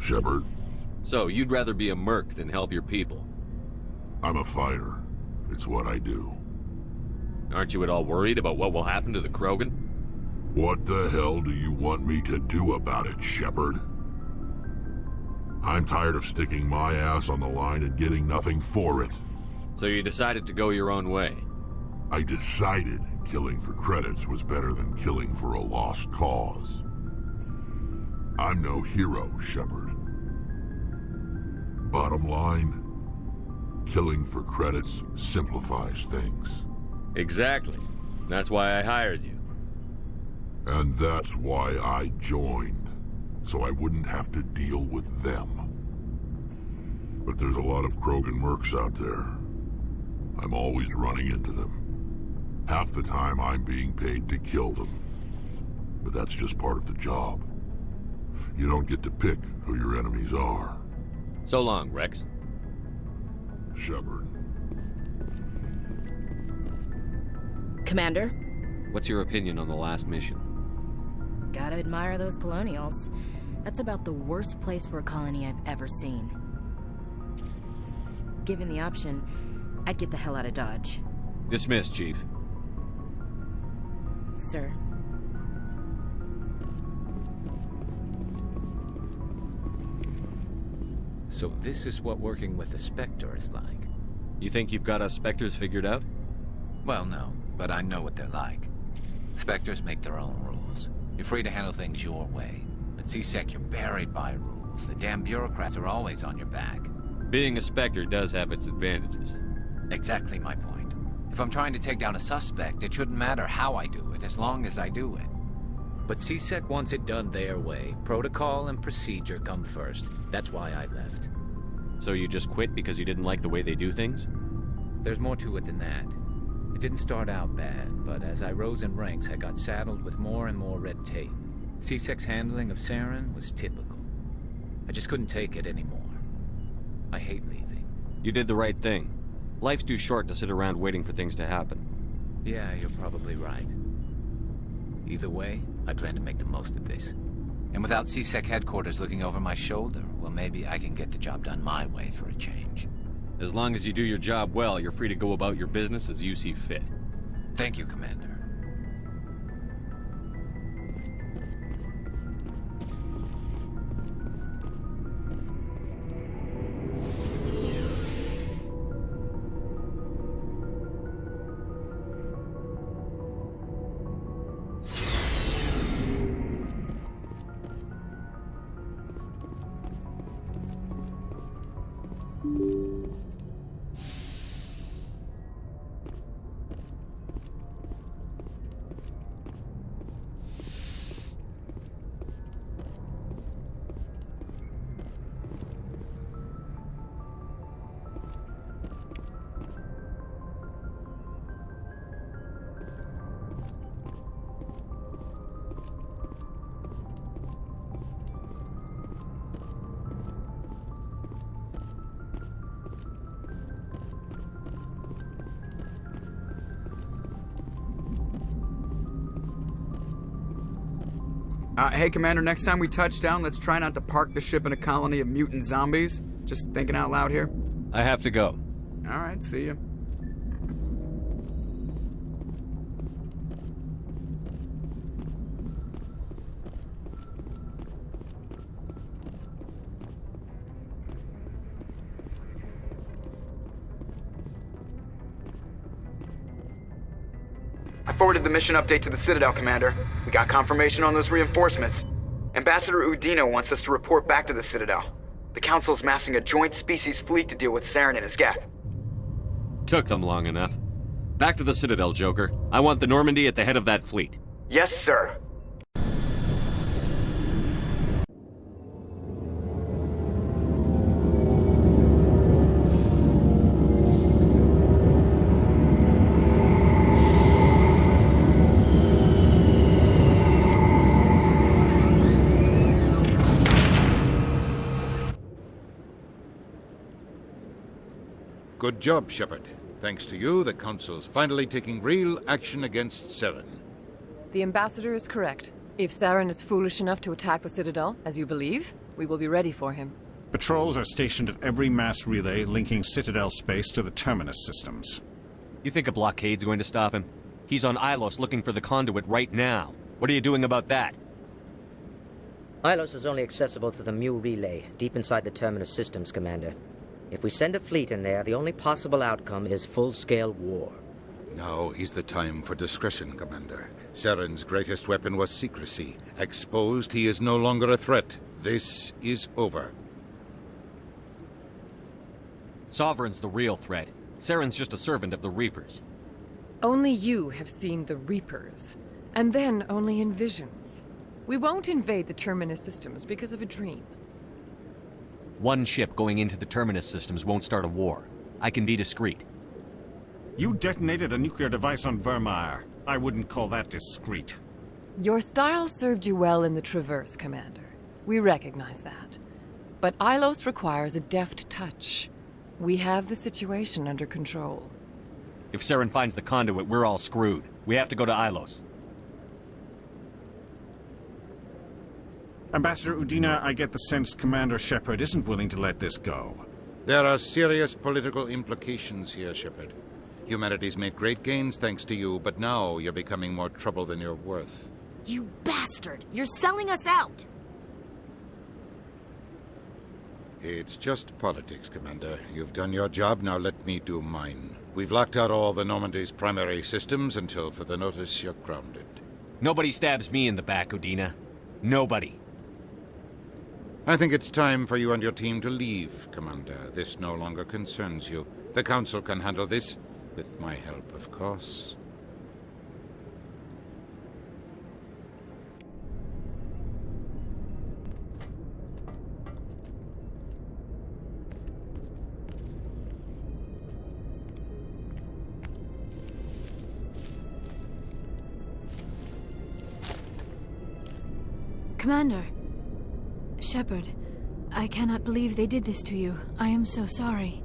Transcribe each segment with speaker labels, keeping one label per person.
Speaker 1: Shepard.
Speaker 2: So, you'd rather be a merc than help your people?
Speaker 1: I'm a fighter. It's what I do.
Speaker 2: Aren't you at all worried about what will happen to the Krogan?
Speaker 1: What the hell do you want me to do about it, Shepard? I'm tired of sticking my ass on the line and getting nothing for it.
Speaker 2: So you decided to go your own way?
Speaker 1: I decided killing for credits was better than killing for a lost cause. I'm no hero, Shepard. Bottom line, killing for credits simplifies things.
Speaker 2: Exactly. That's why I hired you.
Speaker 1: And that's why I joined, so I wouldn't have to deal with them. But there's a lot of Krogan mercs out there. I'm always running into them. Half the time I'm being paid to kill them. But that's just part of the job. You don't get to pick who your enemies are.
Speaker 2: So long, Rex.
Speaker 1: Shepard.
Speaker 3: Commander?
Speaker 2: What's your opinion on the last mission?
Speaker 3: Gotta admire those colonials. That's about the worst place for a colony I've ever seen. Given the option, I'd get the hell out of Dodge.
Speaker 2: Dismissed, Chief.
Speaker 3: Sir.
Speaker 4: So this is what working with the Spectre is like.
Speaker 2: You think you've got us Spectres figured out?
Speaker 4: Well, no, but I know what they're like. Spectres make their own rules. You're free to handle things your way. At C-Sec, you're buried by rules. The damn bureaucrats are always on your back.
Speaker 2: Being a Spectre does have its advantages.
Speaker 4: Exactly my point. If I'm trying to take down a suspect, it shouldn't matter how I do it, as long as I do it. But C-Sec wants it done their way. Protocol and procedure come first. That's why I left.
Speaker 2: So you just quit because you didn't like the way they do things?
Speaker 4: There's more to it than that. It didn't start out bad, but as I rose in ranks, I got saddled with more and more red tape. C-Sec's handling of Saren was typical. I just couldn't take it anymore. I hate leaving.
Speaker 2: You did the right thing. Life's too short to sit around waiting for things to happen.
Speaker 4: Yeah, you're probably right. Either way, I plan to make the most of this. And without C-Sec headquarters looking over my shoulder, well, maybe I can get the job done my way for a change.
Speaker 2: As long as you do your job well, you're free to go about your business as you see fit.
Speaker 4: Thank you, Commander.
Speaker 5: Hey, Commander, next time we touch down, let's try not to park the ship in a colony of mutant zombies. Just thinking out loud here.
Speaker 2: I have to go.
Speaker 5: All right, see you. I forwarded the mission update to the Citadel, Commander. We got confirmation on those reinforcements. Ambassador Udino wants us to report back to the Citadel. The Council's massing a joint species fleet to deal with Saren and his Geth.
Speaker 2: Took them long enough. Back to the Citadel, Joker. I want the Normandy at the head of that fleet.
Speaker 5: Yes, sir.
Speaker 6: Good job, Shepard. Thanks to you, the Council's finally taking real action against Saren.
Speaker 7: The Ambassador is correct. If Saren is foolish enough to attack the Citadel, as you believe, We will be ready for him.
Speaker 8: Patrols are stationed at every mass relay linking Citadel space to the Terminus systems.
Speaker 2: You think a blockade's going to stop him? He's on Ilos looking for the conduit right now. What are you doing about that?
Speaker 9: Ilos is only accessible to the Mu relay, deep inside the Terminus systems, Commander. If we send a fleet in there, the only possible outcome is full-scale war.
Speaker 6: Now is the time for discretion, Commander. Saren's greatest weapon was secrecy. Exposed, he is no longer a threat. This is over.
Speaker 2: Sovereign's the real threat. Saren's just a servant of the Reapers.
Speaker 7: Only you have seen the Reapers, and then only in visions. We won't invade the Terminus systems because of a dream.
Speaker 2: One ship going into the Terminus systems won't start a war. I can be discreet.
Speaker 8: You detonated a nuclear device on Vermeer. I wouldn't call that discreet.
Speaker 7: Your style served you well in the Traverse, Commander. We recognize that. But Ilos requires a deft touch. We have the situation under control.
Speaker 2: If Saren finds the conduit, we're all screwed. We have to go to Ilos.
Speaker 8: Ambassador Udina, I get the sense Commander Shepard isn't willing to let this go.
Speaker 6: There are serious political implications here, Shepard. Humanity's made great gains thanks to you, but now you're becoming more trouble than you're worth.
Speaker 3: You bastard! You're selling us out!
Speaker 6: It's just politics, Commander. You've done your job, now let me do mine. We've locked out all the Normandy's primary systems until further notice you're grounded.
Speaker 2: Nobody stabs me in the back, Udina. Nobody.
Speaker 6: I think it's time for you and your team to leave, Commander. This no longer concerns you. The Council can handle this, with my help, of course.
Speaker 10: Commander. Shepard, I cannot believe they did this to you. I am so sorry.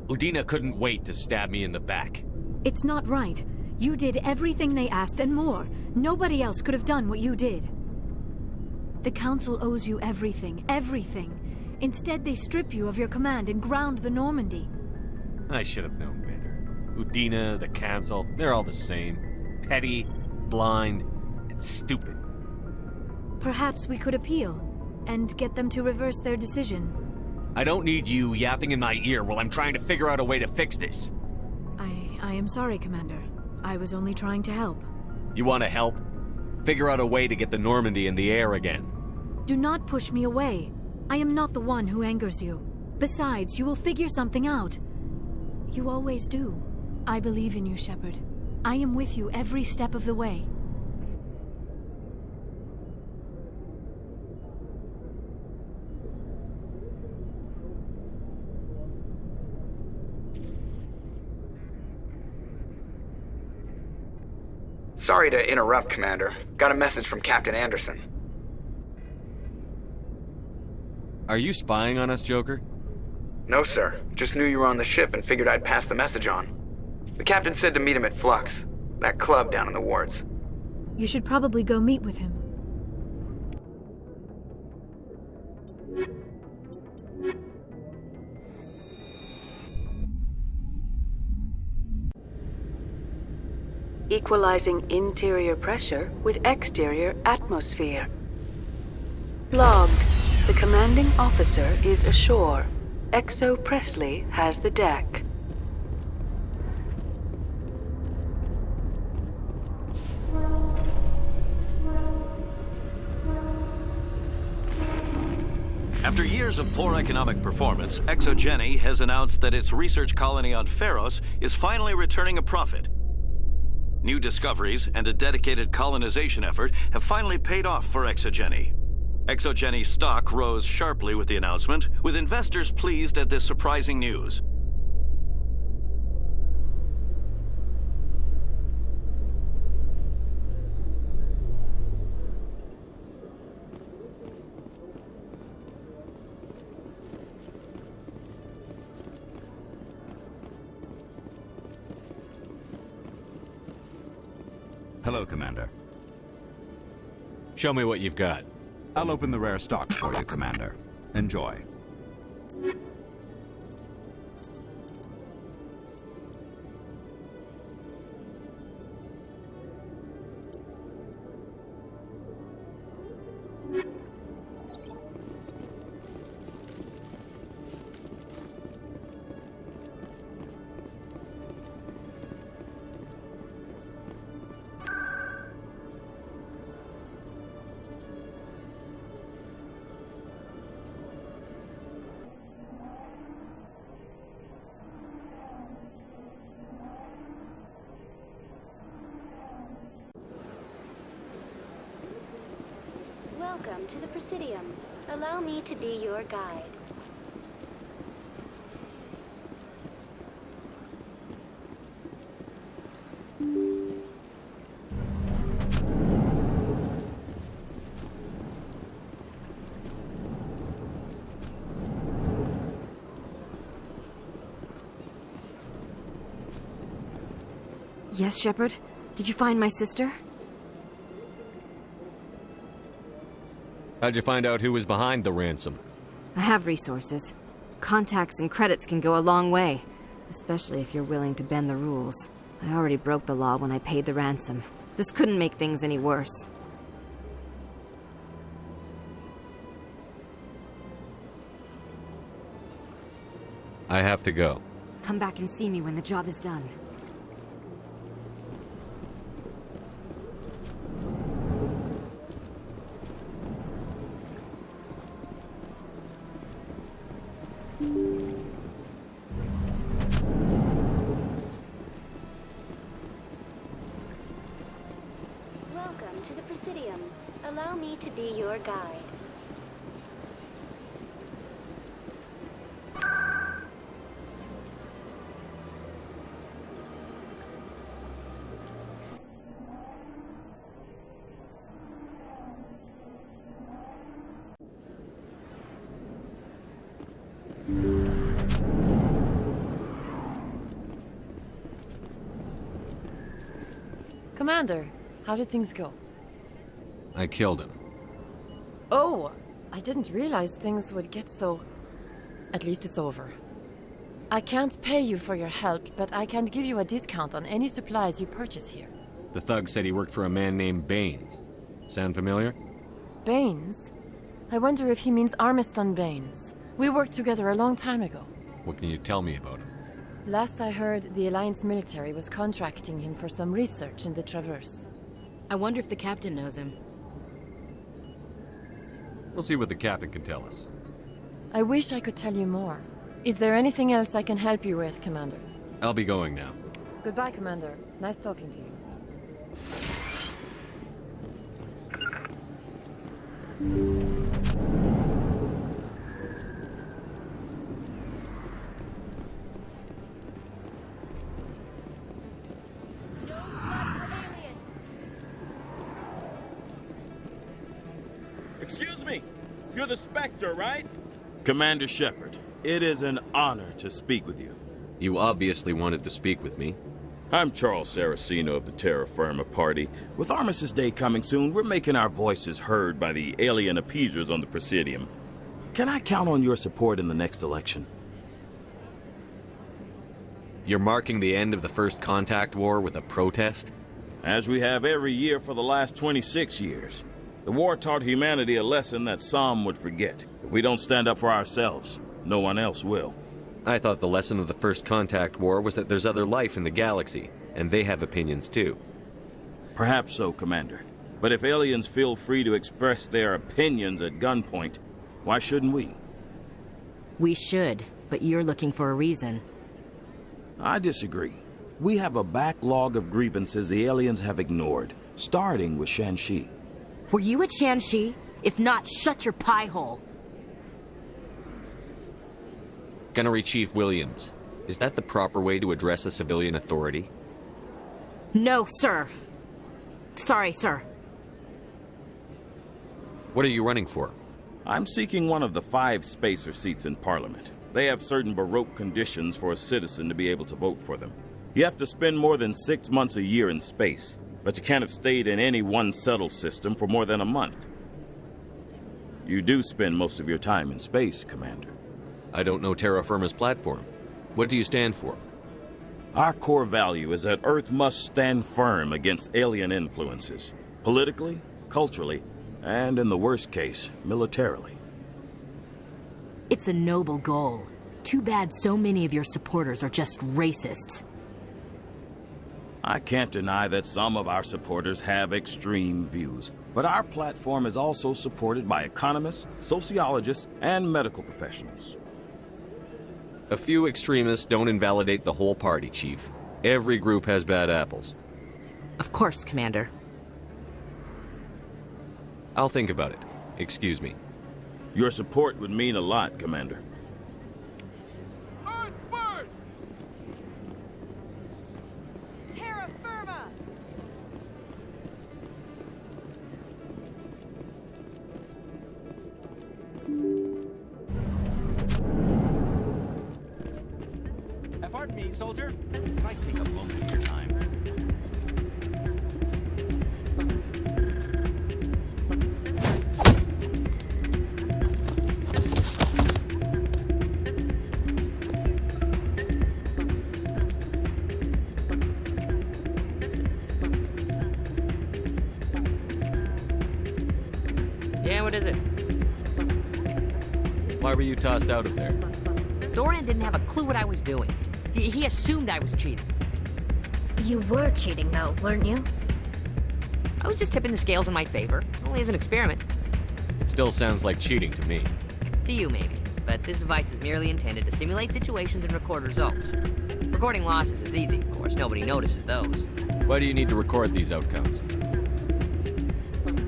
Speaker 2: Udina couldn't wait to stab me in the back.
Speaker 10: It's not right. You did everything they asked and more. Nobody else could have done what you did. The Council owes you everything, everything. Instead, they strip you of your command and ground the Normandy.
Speaker 2: I should have known better. Udina, the Council, they're all the same. Petty, blind, and stupid.
Speaker 10: Perhaps we could appeal, and get them to reverse their decision.
Speaker 2: I don't need you yapping in my ear while I'm trying to figure out a way to fix this.
Speaker 10: I am sorry, Commander. I was only trying to help.
Speaker 2: You want to help? Figure out a way to get the Normandy in the air again.
Speaker 10: Do not push me away. I am not the one who angers you. Besides, you will figure something out. You always do. I believe in you, Shepard. I am with you every step of the way.
Speaker 5: Sorry to interrupt, Commander. Got a message from Captain Anderson.
Speaker 2: Are you spying on us, Joker?
Speaker 5: No, sir. Just knew you were on the ship and figured I'd pass the message on. The captain said to meet him at Flux, that club down in the wards.
Speaker 10: You should probably go meet with him.
Speaker 11: Equalizing interior pressure with exterior atmosphere. Logged. The commanding officer is ashore. Exo Presley has the deck.
Speaker 12: After years of poor economic performance, ExoGeni has announced that its research colony on Pharos is finally returning a profit. New discoveries and a dedicated colonization effort have finally paid off for ExoGeni. ExoGeni stock rose sharply with the announcement, with investors pleased at this surprising news.
Speaker 13: Hello, Commander.
Speaker 2: Show me what you've got.
Speaker 13: I'll open the rare stock for you, Commander. Enjoy.
Speaker 14: Welcome to the Presidium. Allow me to be your guide.
Speaker 15: Yes, Shepard? Did you find my sister?
Speaker 2: How'd you find out who was behind the ransom?
Speaker 15: I have resources. Contacts and credits can go a long way, especially if you're willing to bend the rules. I already broke the law when I paid the ransom. This couldn't make things any worse.
Speaker 2: I have to go.
Speaker 15: Come back and see me when the job is done.
Speaker 14: Welcome to the Presidium. Allow me to be your guide.
Speaker 7: Commander, how did things go?
Speaker 2: I killed him.
Speaker 7: Oh, I didn't realize things would get so... At least it's over. I can't pay you for your help, but I can give you a discount on any supplies you purchase here.
Speaker 2: The thug said he worked for a man named Baines. Sound familiar?
Speaker 7: Baines? I wonder if he means Armiston Baines. We worked together a long time ago.
Speaker 2: What can you tell me about him?
Speaker 7: Last I heard, the Alliance military was contracting him for some research in the Traverse.
Speaker 3: I wonder if the captain knows him.
Speaker 2: We'll see what the captain can tell us.
Speaker 7: I wish I could tell you more. Is there anything else I can help you with, Commander?
Speaker 2: I'll be going now.
Speaker 7: Goodbye, Commander. Nice talking to you.
Speaker 16: Excuse me, you're the Spectre, right? Commander Shepard, it is an honor to speak with you.
Speaker 2: You obviously wanted to speak with me.
Speaker 16: I'm Charles Saraceno of the Terra Firma Party. With Armistice Day coming soon, we're making our voices heard by the alien appeasers on the Presidium. Can I count on your support in the next election?
Speaker 2: You're marking the end of the First Contact War with a protest?
Speaker 16: As we have every year for the last 26 years. The war taught humanity a lesson that some would forget. If we don't stand up for ourselves, no one else will.
Speaker 2: I thought the lesson of the First Contact War was that there's other life in the galaxy, and they have opinions too.
Speaker 16: Perhaps so, Commander. But if aliens feel free to express their opinions at gunpoint, why shouldn't we?
Speaker 3: We should, but you're looking for a reason.
Speaker 16: I disagree. We have a backlog of grievances the aliens have ignored, starting with Shanxi.
Speaker 3: Were you at Shanxi? If not, shut your pie hole.
Speaker 2: Gunnery Chief Williams, is that the proper way to address a civilian authority?
Speaker 3: No, sir. Sorry, sir.
Speaker 2: What are you running for?
Speaker 16: I'm seeking one of the 5 spacer seats in Parliament. They have certain Baroque conditions for a citizen to be able to vote for them. You have to spend more than 6 months a year in space, but you can't have stayed in any one settled system for more than a month. You do spend most of your time in space, Commander.
Speaker 2: I don't know terra firma's platform. What do you stand for?
Speaker 16: Our core value is that Earth must stand firm against alien influences. Politically, culturally, and in the worst case, militarily.
Speaker 3: It's a noble goal. Too bad so many of your supporters are just racists.
Speaker 16: I can't deny that some of our supporters have extreme views, but our platform is also supported by economists, sociologists, and medical professionals.
Speaker 2: A few extremists don't invalidate the whole party, Chief. Every group has bad apples.
Speaker 3: Of course, Commander.
Speaker 2: I'll think about it. Excuse me.
Speaker 16: Your support would mean a lot, Commander.
Speaker 17: Earth first! Terra firma!
Speaker 4: Pardon me, soldier. Can I take a moment of your time?
Speaker 18: Yeah, what is it?
Speaker 2: Why were you tossed out of there?
Speaker 18: Doran didn't have a clue what I was doing. He assumed I was cheating.
Speaker 19: You were cheating, though, weren't you?
Speaker 18: I was just tipping the scales in my favor, only as an experiment.
Speaker 2: It still sounds like cheating to me.
Speaker 18: To you, maybe. But this device is merely intended to simulate situations and record results. Recording losses is easy, of course. Nobody notices those.
Speaker 2: Why do you need to record these outcomes?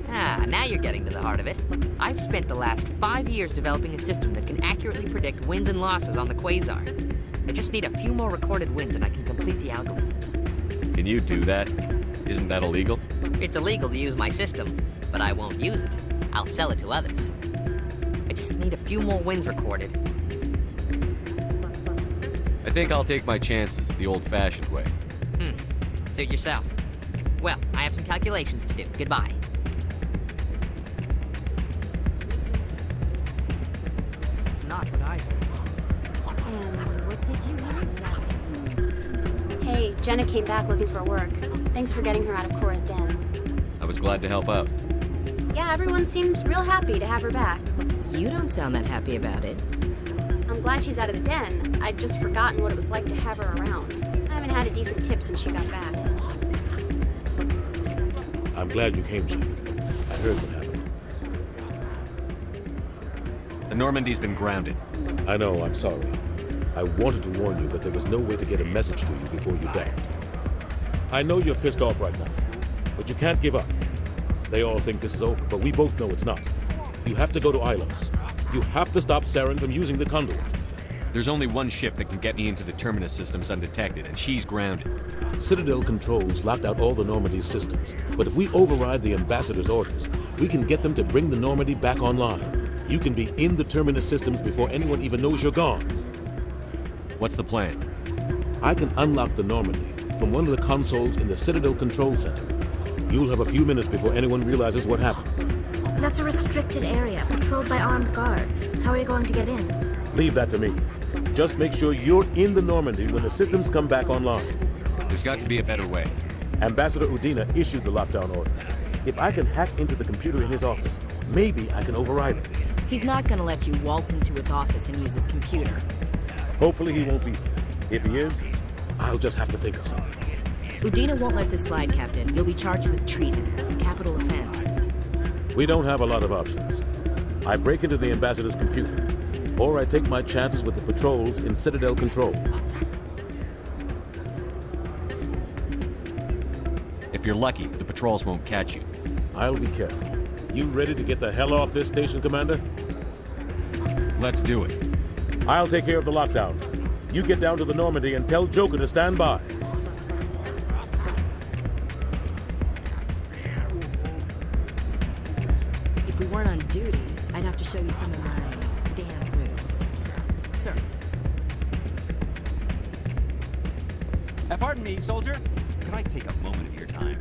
Speaker 18: Ah, now you're getting to the heart of it. I've spent the last 5 years developing a system that can accurately predict wins and losses on the Quasar. I just need a few more recorded wins and I can complete the algorithms.
Speaker 2: Can you do that? Isn't that illegal?
Speaker 18: It's illegal to use my system, but I won't use it. I'll sell it to others. I just need a few more wins recorded.
Speaker 2: I think I'll take my chances the old-fashioned way.
Speaker 18: Suit yourself. Well, I have some calculations to do. Goodbye.
Speaker 19: It's not what I heard. And what did you hear exactly?
Speaker 20: Hey, Jenna came back looking for work. Thanks for getting her out of Cora's den.
Speaker 2: I was glad to help out.
Speaker 20: Yeah, everyone seems real happy to have her back.
Speaker 3: You don't sound that happy about it.
Speaker 20: I'm glad she's out of the den. I'd just forgotten what it was like to have her around. I haven't had a decent tip since she got back.
Speaker 21: I'm glad you came, Shepard. I heard what happened.
Speaker 2: The Normandy's been grounded.
Speaker 21: I know, I'm sorry. I wanted to warn you, but there was no way to get a message to you before you docked. I know you're pissed off right now, but you can't give up. They all think this is over, but we both know it's not. You have to go to Ilos. You have to stop Saren from using the conduit.
Speaker 2: There's only one ship that can get me into the Terminus systems undetected, and she's grounded.
Speaker 21: Citadel controls locked out all the Normandy's systems, but if we override the Ambassador's orders, we can get them to bring the Normandy back online. You can be in the Terminus systems before anyone even knows you're gone.
Speaker 2: What's the plan?
Speaker 21: I can unlock the Normandy from one of the consoles in the Citadel Control Center. You'll have a few minutes before anyone realizes what happened.
Speaker 19: That's a restricted area, patrolled by armed guards. How are you going to get in?
Speaker 21: Leave that to me. Just make sure you're in the Normandy when the systems come back online.
Speaker 2: There's got to be a better way.
Speaker 21: Ambassador Udina issued the lockdown order. If I can hack into the computer in his office, maybe I can override it.
Speaker 3: He's not gonna let you waltz into his office and use his computer.
Speaker 21: Hopefully he won't be there. If he is, I'll just have to think of something.
Speaker 3: Udina won't let this slide, Captain. You'll be charged with treason, a capital offense.
Speaker 21: We don't have a lot of options. I break into the Ambassador's computer, or I take my chances with the patrols in Citadel Control.
Speaker 2: If you're lucky, the patrols won't catch you.
Speaker 21: I'll be careful. You ready to get the hell off this station, Commander?
Speaker 2: Let's do it.
Speaker 21: I'll take care of the lockdown. You get down to the Normandy and tell Joker to stand by.
Speaker 3: If we weren't on duty, I'd have to show you some of my dance moves. Sir.
Speaker 4: Pardon me, soldier. Can I take a moment of your time?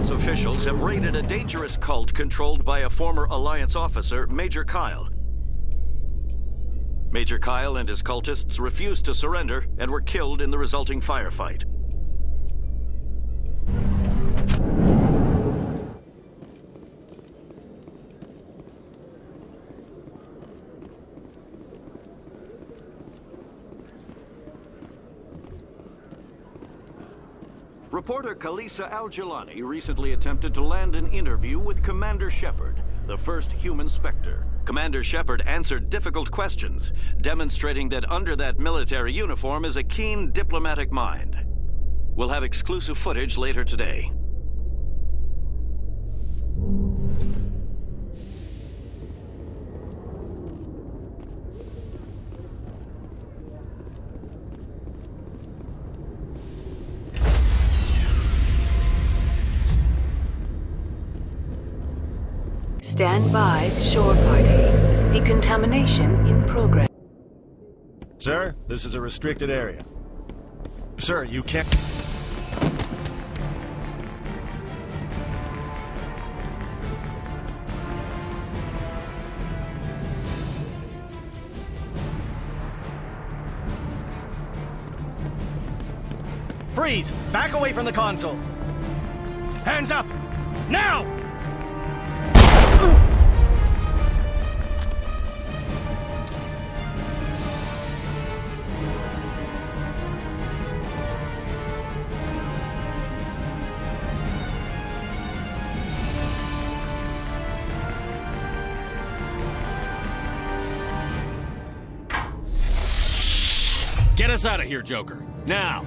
Speaker 12: Alliance officials have raided a dangerous cult controlled by a former Alliance officer, Major Kyle. Major Kyle and his cultists refused to surrender and were killed in the resulting firefight. Reporter Khalisa Al-Jilani recently attempted to land an interview with Commander Shepard, the first human Spectre. Commander Shepard answered difficult questions, demonstrating that under that military uniform is a keen diplomatic mind. We'll have exclusive footage later today.
Speaker 11: Stand by, shore party. Decontamination in progress.
Speaker 1: Sir, this is a restricted area. Sir, you can't...
Speaker 22: Freeze! Back away from the console! Hands up! Now!
Speaker 2: Get us out of here, Joker. Now!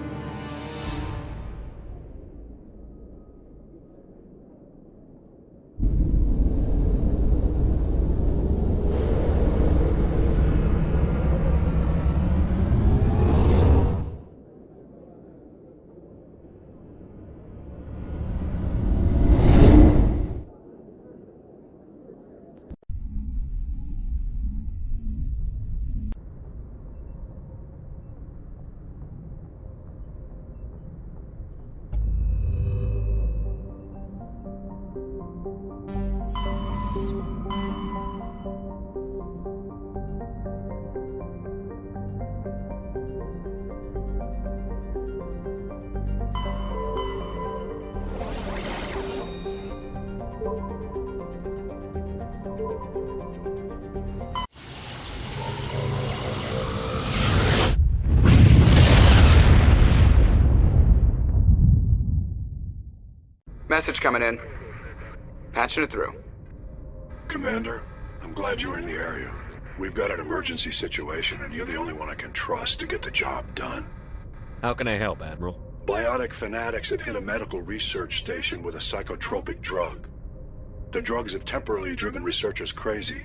Speaker 5: Message coming in. Patching it through.
Speaker 23: Commander, I'm glad you're in the area. We've got an emergency situation, and you're the only one I can trust to get the job done.
Speaker 2: How can I help, Admiral?
Speaker 23: Biotic fanatics have hit a medical research station with a psychotropic drug. The drugs have temporarily driven researchers crazy,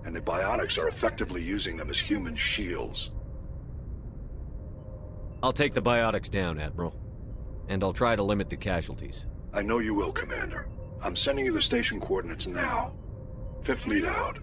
Speaker 23: and the biotics are effectively using them as human shields.
Speaker 2: I'll take the biotics down, Admiral. And I'll try to limit the casualties.
Speaker 23: I know you will, Commander. I'm sending you the station coordinates now. Fifth Fleet out.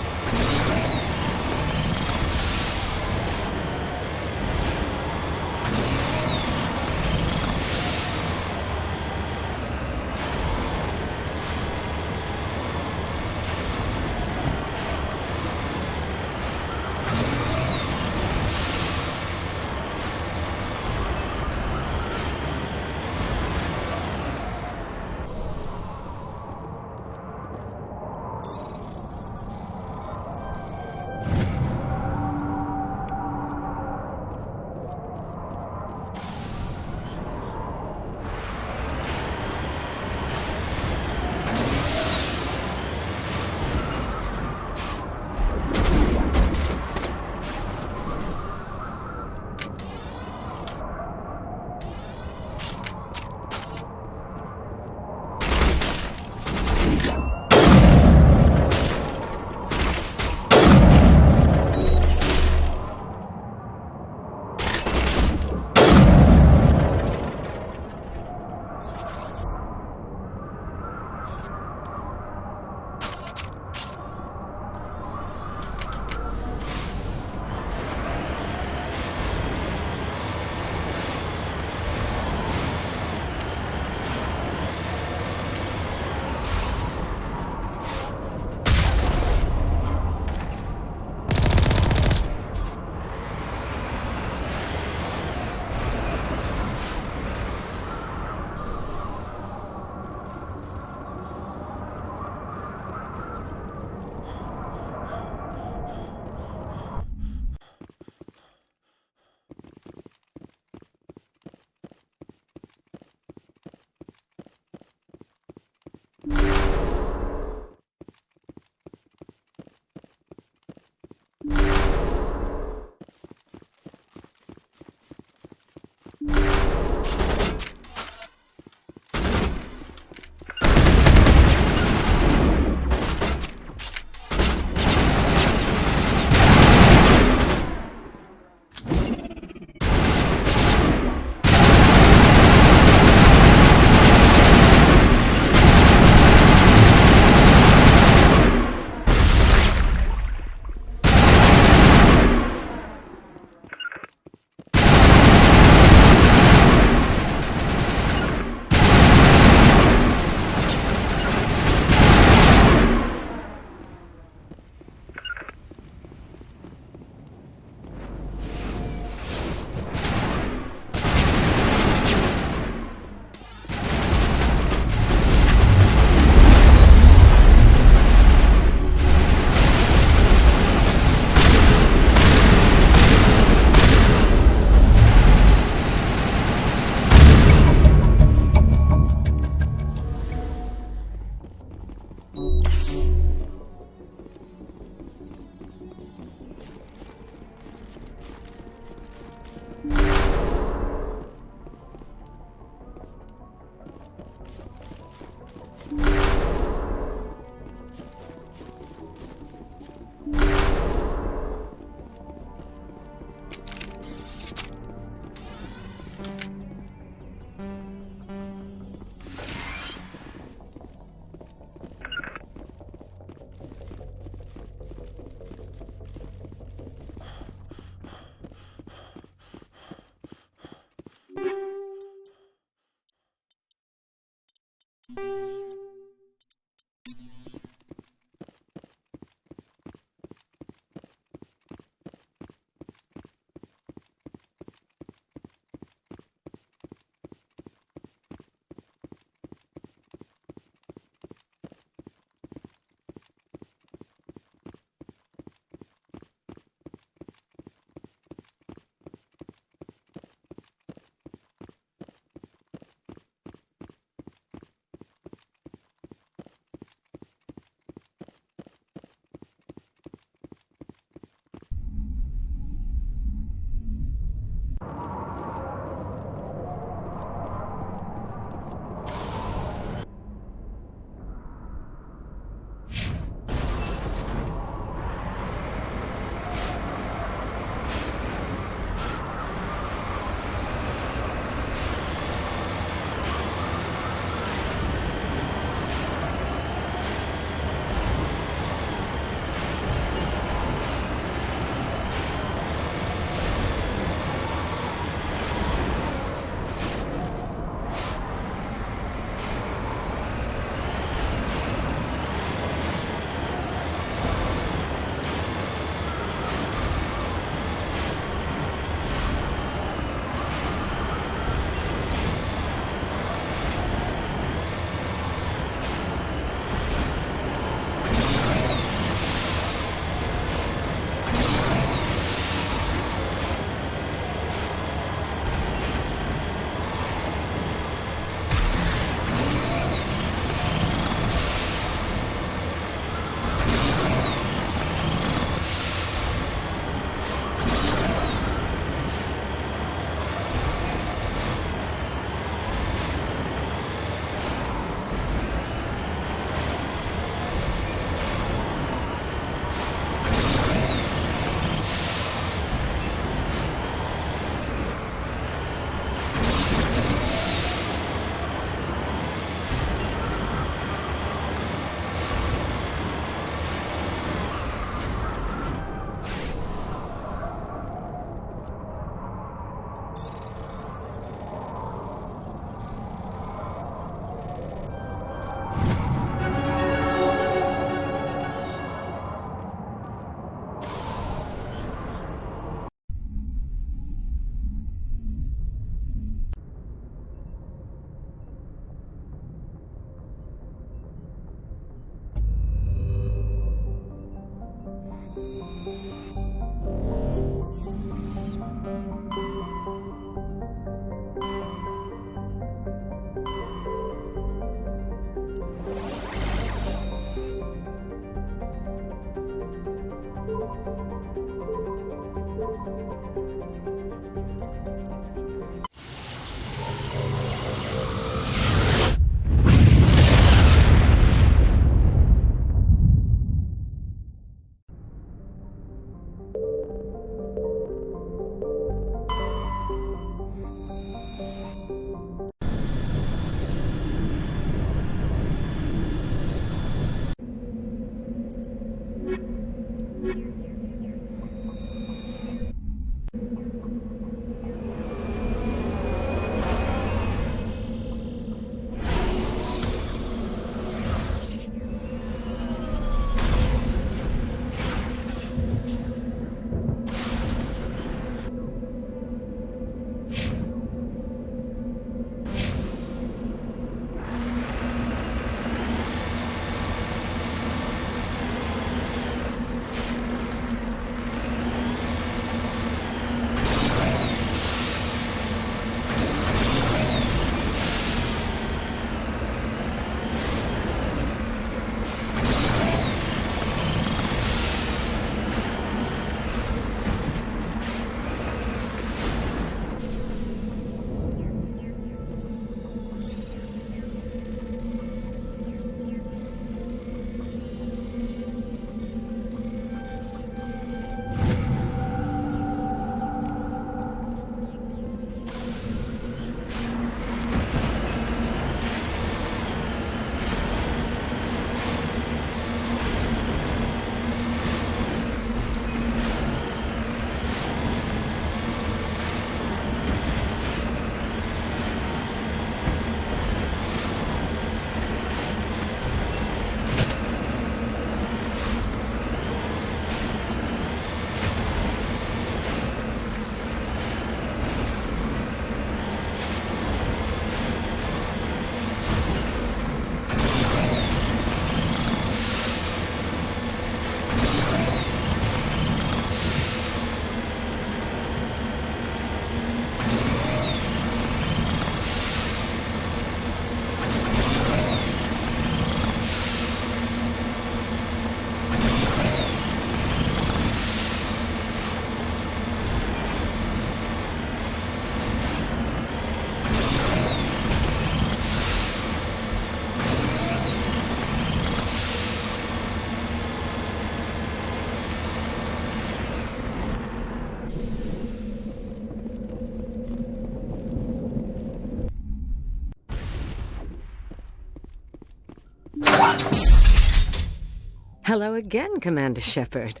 Speaker 6: Hello again, Commander Shepard.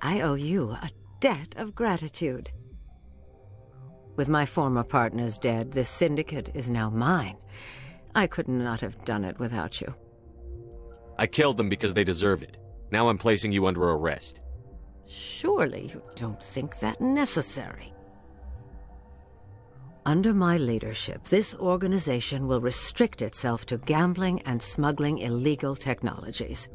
Speaker 6: I owe you a debt of gratitude. With my former partners dead, this syndicate is now mine. I could not have done it without you.
Speaker 2: I killed them because they deserve it. Now I'm placing you under arrest.
Speaker 6: Surely you don't think that necessary. Under my leadership, this organization will restrict itself to gambling and smuggling illegal technologies.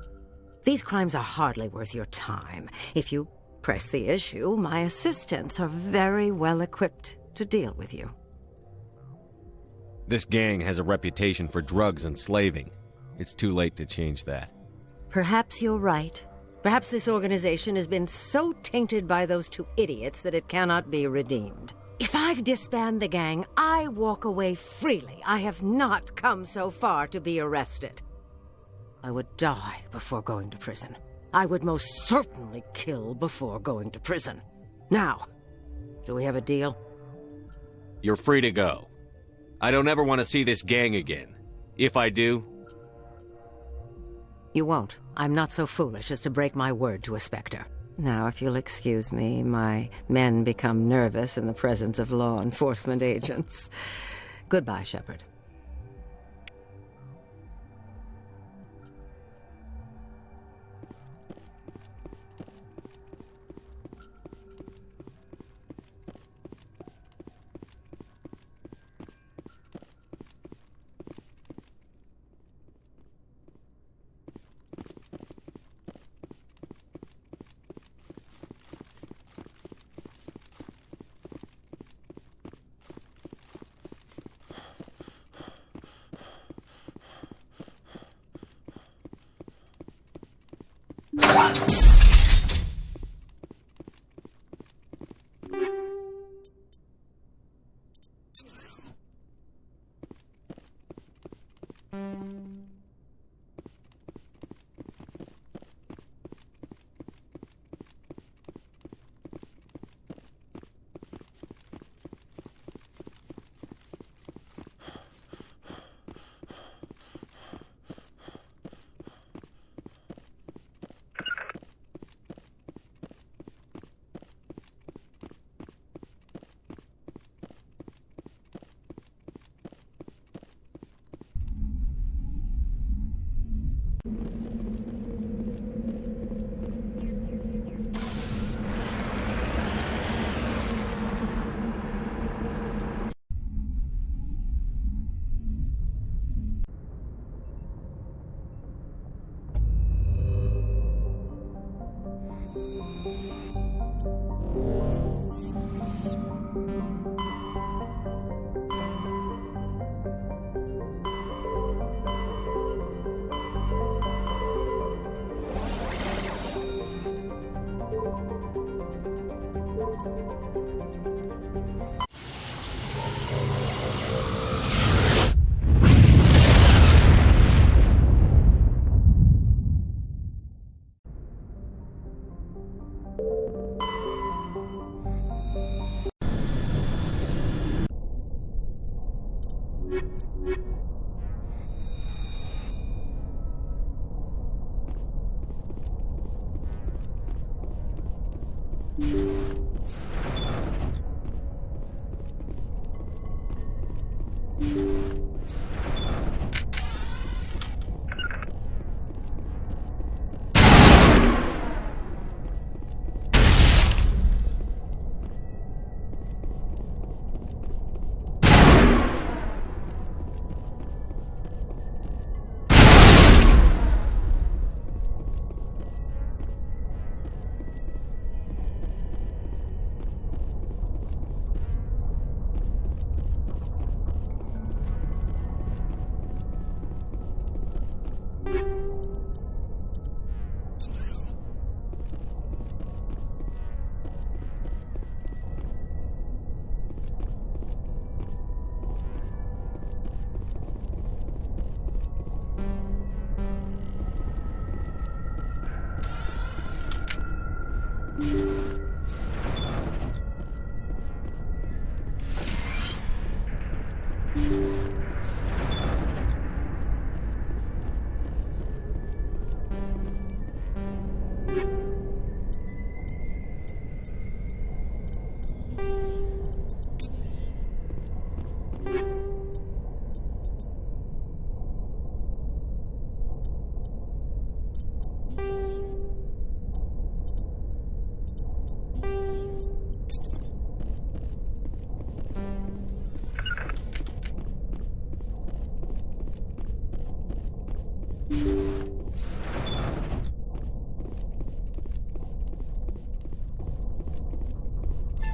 Speaker 6: These crimes are hardly worth your time. If you press the issue, my assistants are very well equipped to deal with you.
Speaker 2: This gang has a reputation for drugs and slaving. It's too late to change that.
Speaker 6: Perhaps you're right. Perhaps this organization has been so tainted by those two idiots that it cannot be redeemed. If I disband the gang, I walk away freely. I have not come so far to be arrested. I would die before going to prison. I would most certainly kill before going to prison. Now, do we have a deal?
Speaker 2: You're free to go. I don't ever want to see this gang again. If I do...
Speaker 6: You won't. I'm not so foolish as to break my word to a Spectre. Now, if you'll excuse me, my men become nervous in the presence of law enforcement agents. Goodbye, Shepard.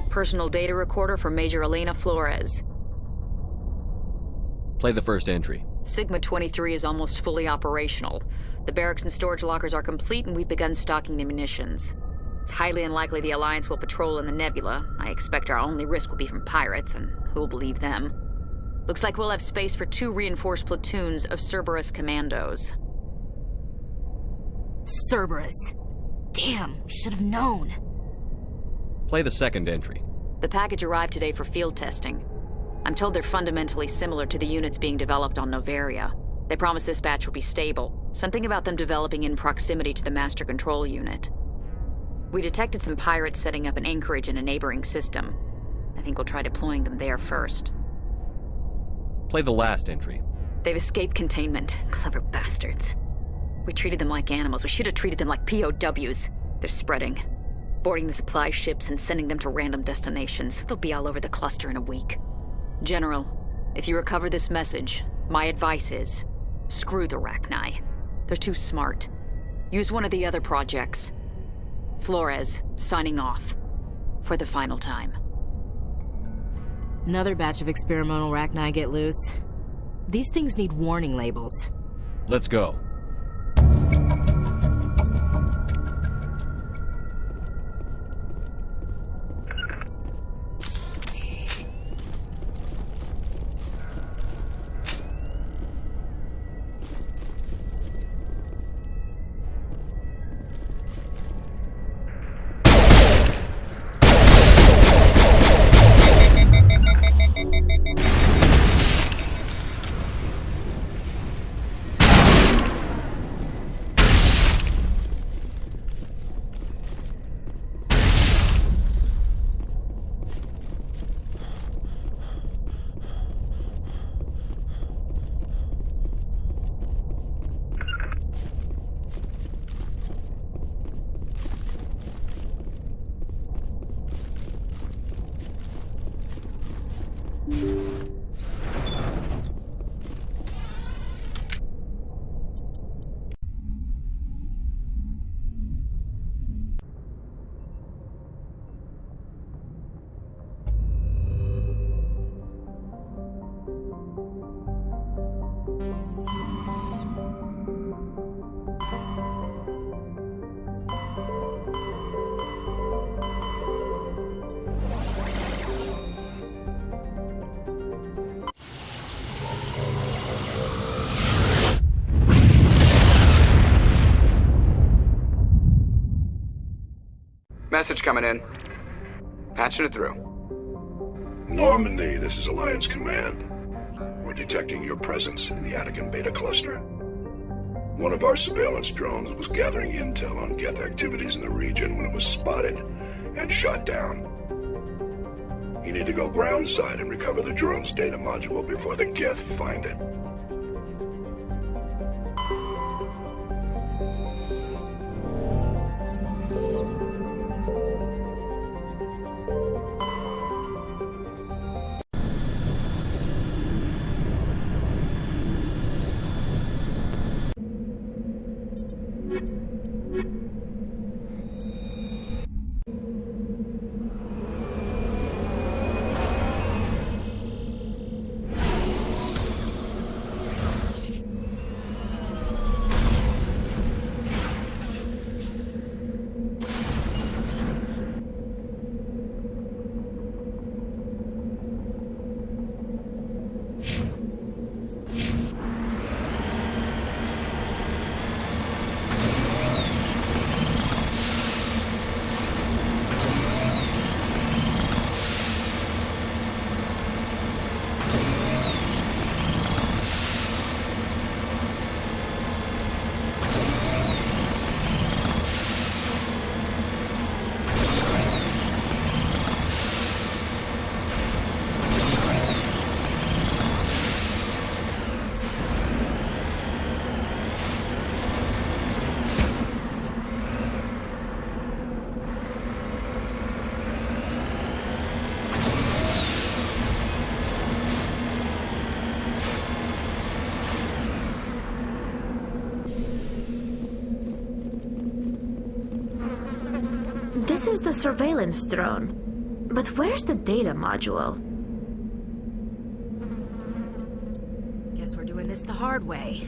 Speaker 8: Personal data recorder for Major Elena Flores.
Speaker 2: Play the first entry.
Speaker 8: Sigma 23 is almost fully operational. The barracks and storage lockers are complete, and we've begun stocking the munitions. It's highly unlikely the Alliance will patrol in the nebula. I expect our only risk will be from pirates, and who'll believe them? Looks like we'll have space for 2 reinforced platoons of Cerberus commandos.
Speaker 3: Cerberus. Damn, we should have known.
Speaker 2: Play the second entry.
Speaker 8: The package arrived today for field testing. I'm told they're fundamentally similar to the units being developed on Novaria. They promise this batch will be stable. Something about them developing in proximity to the master control unit. We detected some pirates setting up an anchorage in a neighboring system. I think we'll try deploying them there first.
Speaker 2: Play the last entry.
Speaker 8: They've escaped containment. Clever bastards. We treated them like animals. We should have treated them like POWs. They're spreading. Boarding the supply ships and sending them to random destinations. They'll be all over the cluster in a week. General, if you recover this message, my advice is, screw the Rachni. They're too smart. Use one of the other projects. Flores, signing off. For the final time.
Speaker 3: Another batch of experimental Rachni get loose. These things need warning labels.
Speaker 2: Let's go.
Speaker 5: Message coming in. Patching it through.
Speaker 23: Normandy, this is Alliance Command. We're detecting your presence in the Attican Beta Cluster. One of our surveillance drones was gathering intel on Geth activities in the region when it was spotted and shot down. You need to go groundside and recover the drone's data module before the Geth find it.
Speaker 9: This is the surveillance drone. But where's the data module?
Speaker 3: Guess we're doing this the hard way.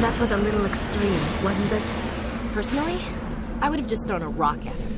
Speaker 9: That was a little extreme, wasn't it?
Speaker 3: Personally, I would have just thrown a rock at him.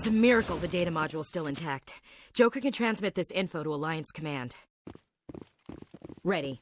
Speaker 3: It's a miracle the data module's still intact. Joker can transmit this info to Alliance Command. Ready.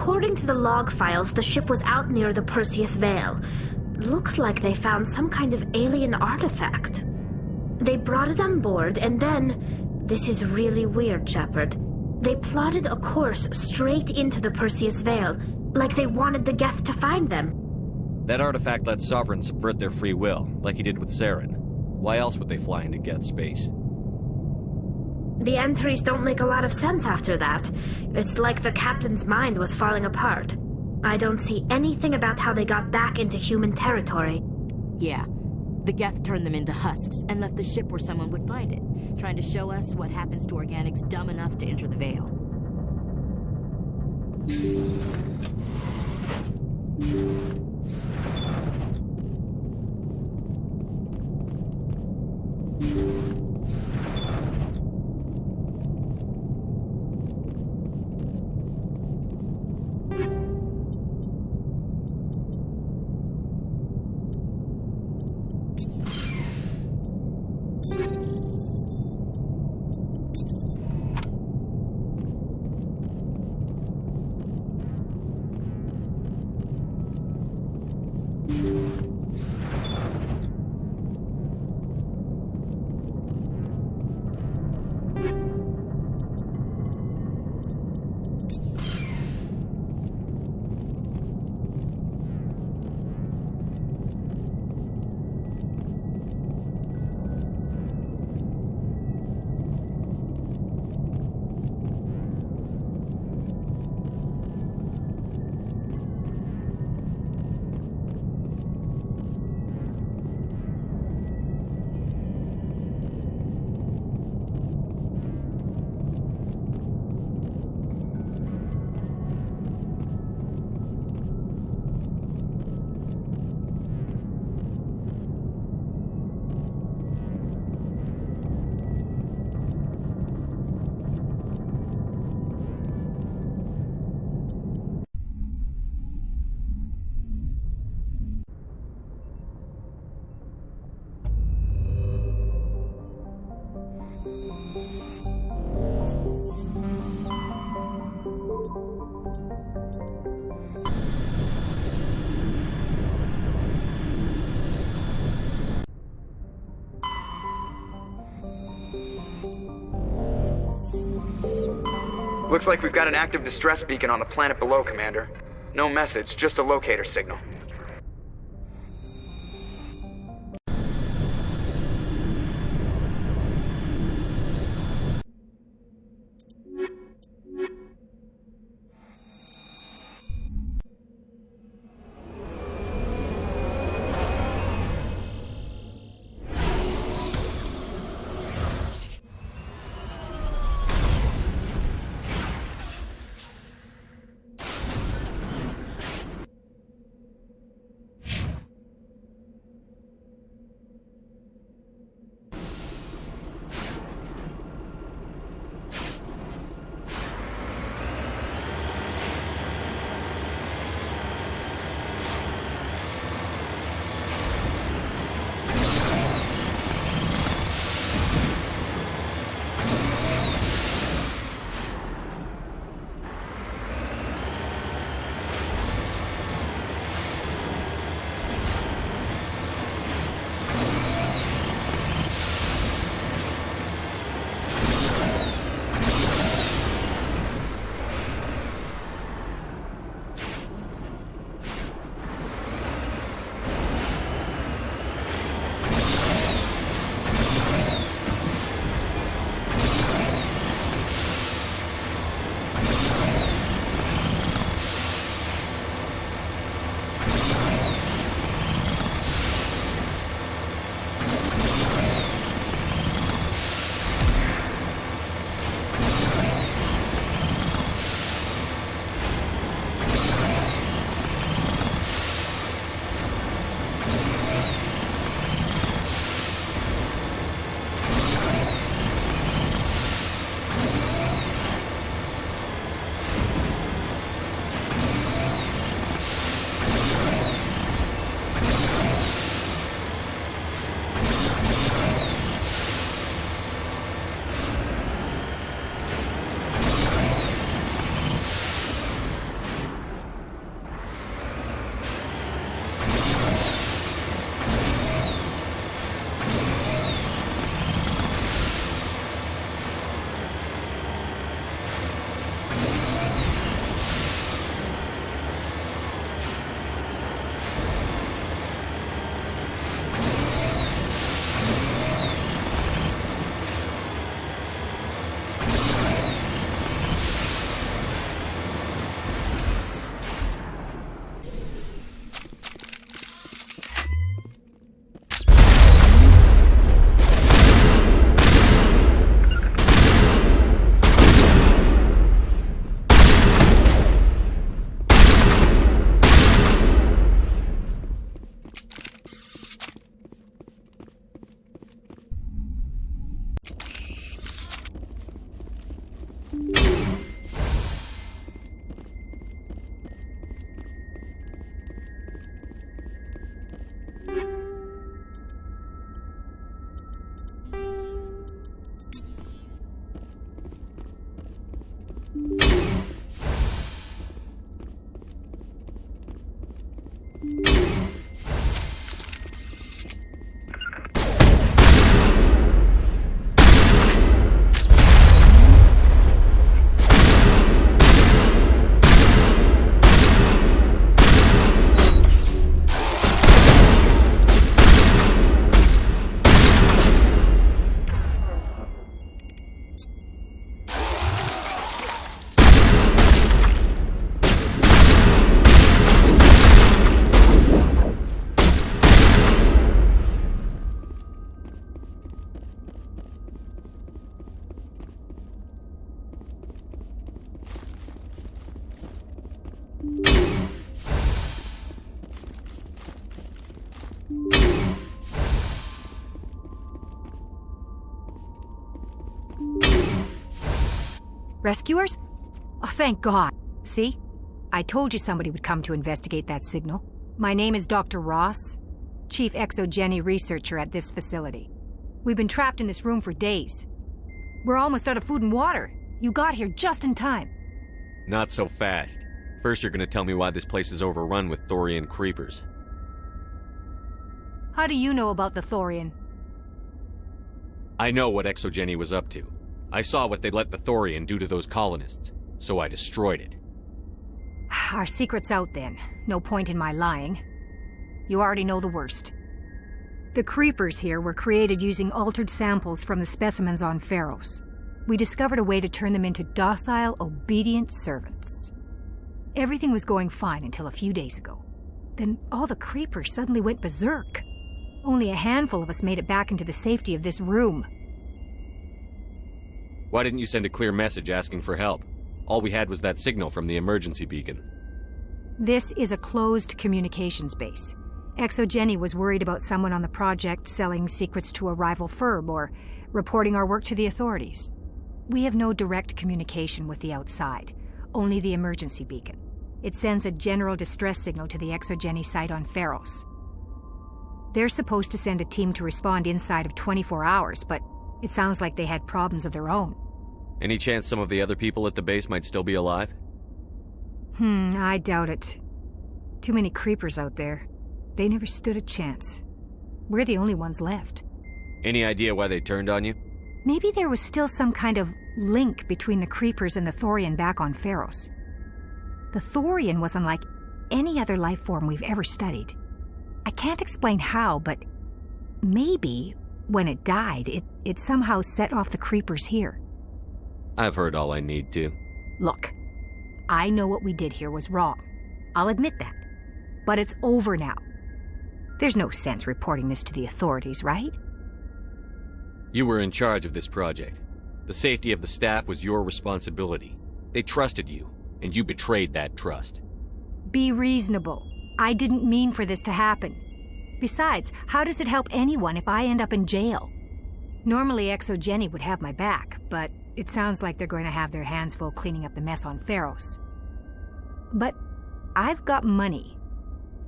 Speaker 9: According to the log files, the ship was out near the Perseus Veil. Looks like they found some kind of alien artifact. They brought it on board, and then... This is really weird, Shepard. They plotted a course straight into the Perseus Veil, like they wanted the Geth to find them.
Speaker 2: That artifact let Sovereign subvert their free will, like he did with Saren. Why else would they fly into Geth space?
Speaker 9: The entries don't make a lot of sense after that. It's like the captain's mind was falling apart. I don't see anything about how they got back into human territory.
Speaker 3: Yeah. The Geth turned them into husks and left the ship where someone would find it, trying to show us what happens to organics dumb enough to enter the Veil.
Speaker 5: Looks like we've got an active distress beacon on the planet below, Commander. No message, just a locator signal.
Speaker 10: Rescuers? Oh, thank God. See? I told you somebody would come to investigate that signal. My name is Dr. Ross, Chief Exogeny Researcher at this facility. We've been trapped in this room for days. We're almost out of food and water. You got here just in time.
Speaker 2: Not so fast. First you're gonna tell me why this place is overrun with Thorian creepers.
Speaker 10: How do you know about the Thorian?
Speaker 2: I know what Exogeny was up to. I saw what they let the Thorian do to those colonists, so I destroyed it.
Speaker 10: Our secret's out then. No point in my lying. You already know the worst. The creepers here were created using altered samples from the specimens on Pharos. We discovered a way to turn them into docile, obedient servants. Everything was going fine until a few days ago. Then all the creepers suddenly went berserk. Only a handful of us made it back into the safety of this room.
Speaker 2: Why didn't you send a clear message asking for help? All we had was that signal from the emergency beacon.
Speaker 10: This is a closed communications base. Exogeny was worried about someone on the project selling secrets to a rival firm or reporting our work to the authorities. We have no direct communication with the outside, only the emergency beacon. It sends a general distress signal to the Exogeny site on Pharos. They're supposed to send a team to respond inside of 24 hours, but it sounds like they had problems of their own.
Speaker 2: Any chance some of the other people at the base might still be alive?
Speaker 10: I doubt it. Too many creepers out there. They never stood a chance. We're the only ones left.
Speaker 2: Any idea why they turned on you?
Speaker 10: Maybe there was still some kind of link between the creepers and the Thorian back on Pharos. The Thorian was unlike any other life form we've ever studied. I can't explain how, but maybe when it died, it somehow set off the creepers here.
Speaker 2: I've heard all I need to.
Speaker 10: Look, I know what we did here was wrong. I'll admit that. But it's over now. There's no sense reporting this to the authorities, right?
Speaker 2: You were in charge of this project. The safety of the staff was your responsibility. They trusted you, and you betrayed that trust.
Speaker 10: Be reasonable. I didn't mean for this to happen. Besides, how does it help anyone if I end up in jail? Normally Exogeny would have my back, but it sounds like they're going to have their hands full cleaning up the mess on Pharos. But I've got money.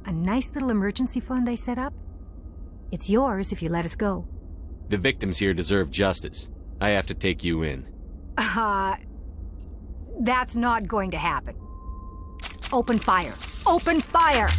Speaker 10: A nice little emergency fund I set up. It's yours if you let us go.
Speaker 2: The victims here deserve justice. I have to take you in.
Speaker 10: That's not going to happen. Open fire. Open fire!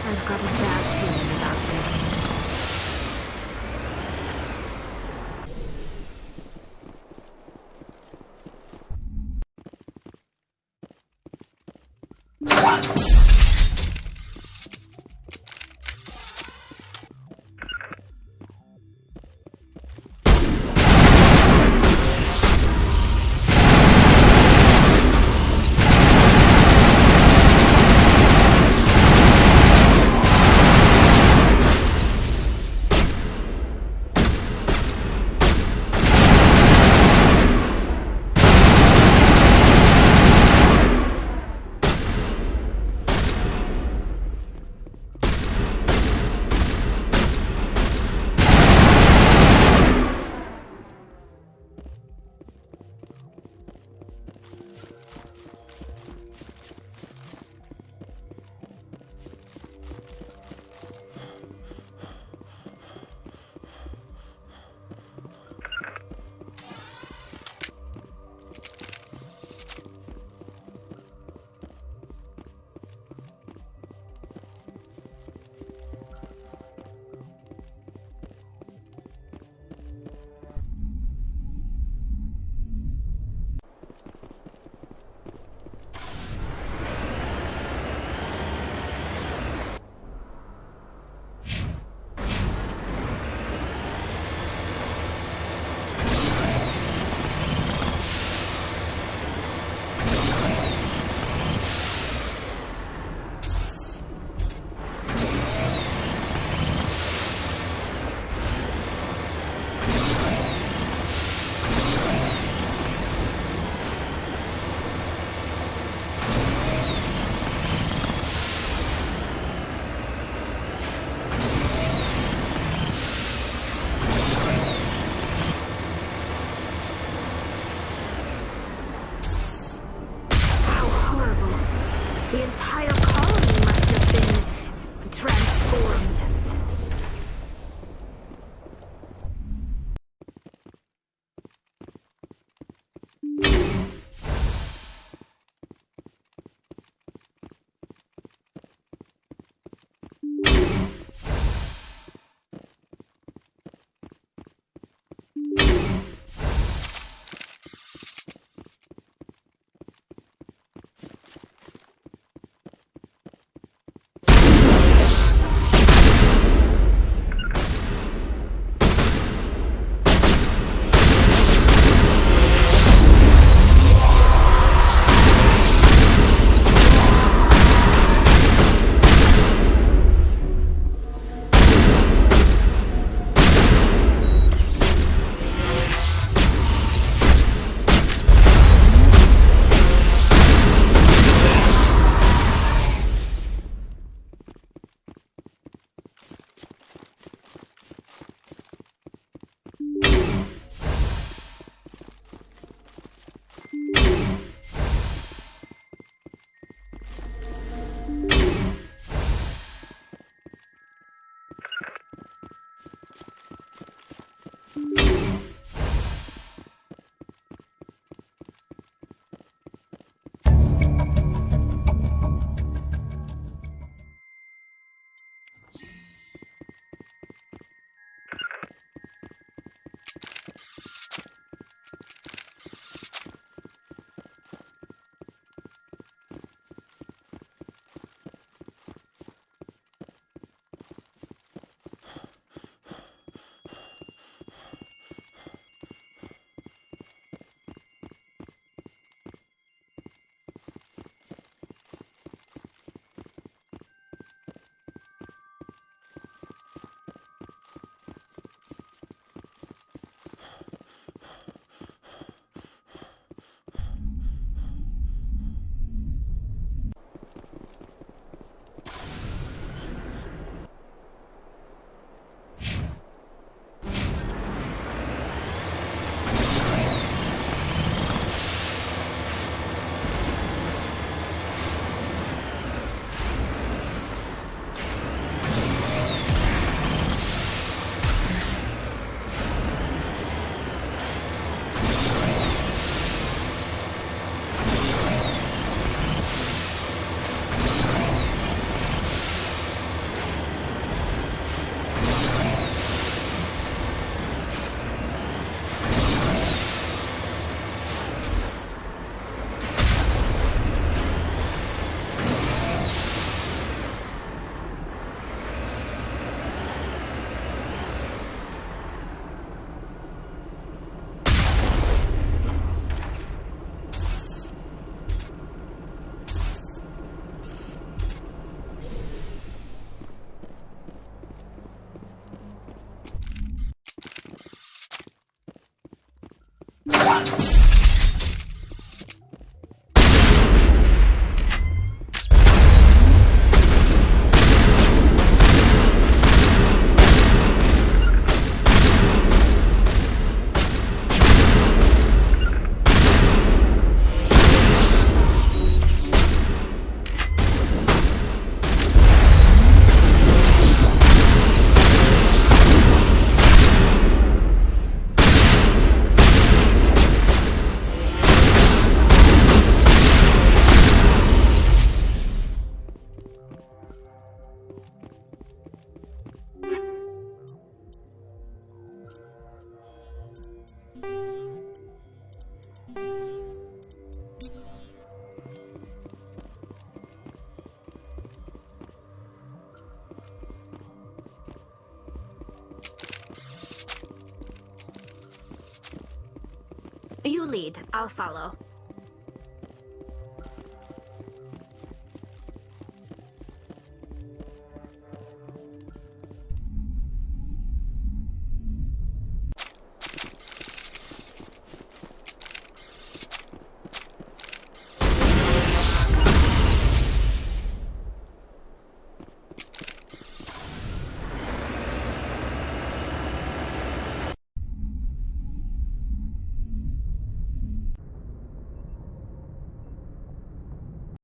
Speaker 9: I've got a bad feeling about this. The entire colony must have been transformed. You lead. I'll follow.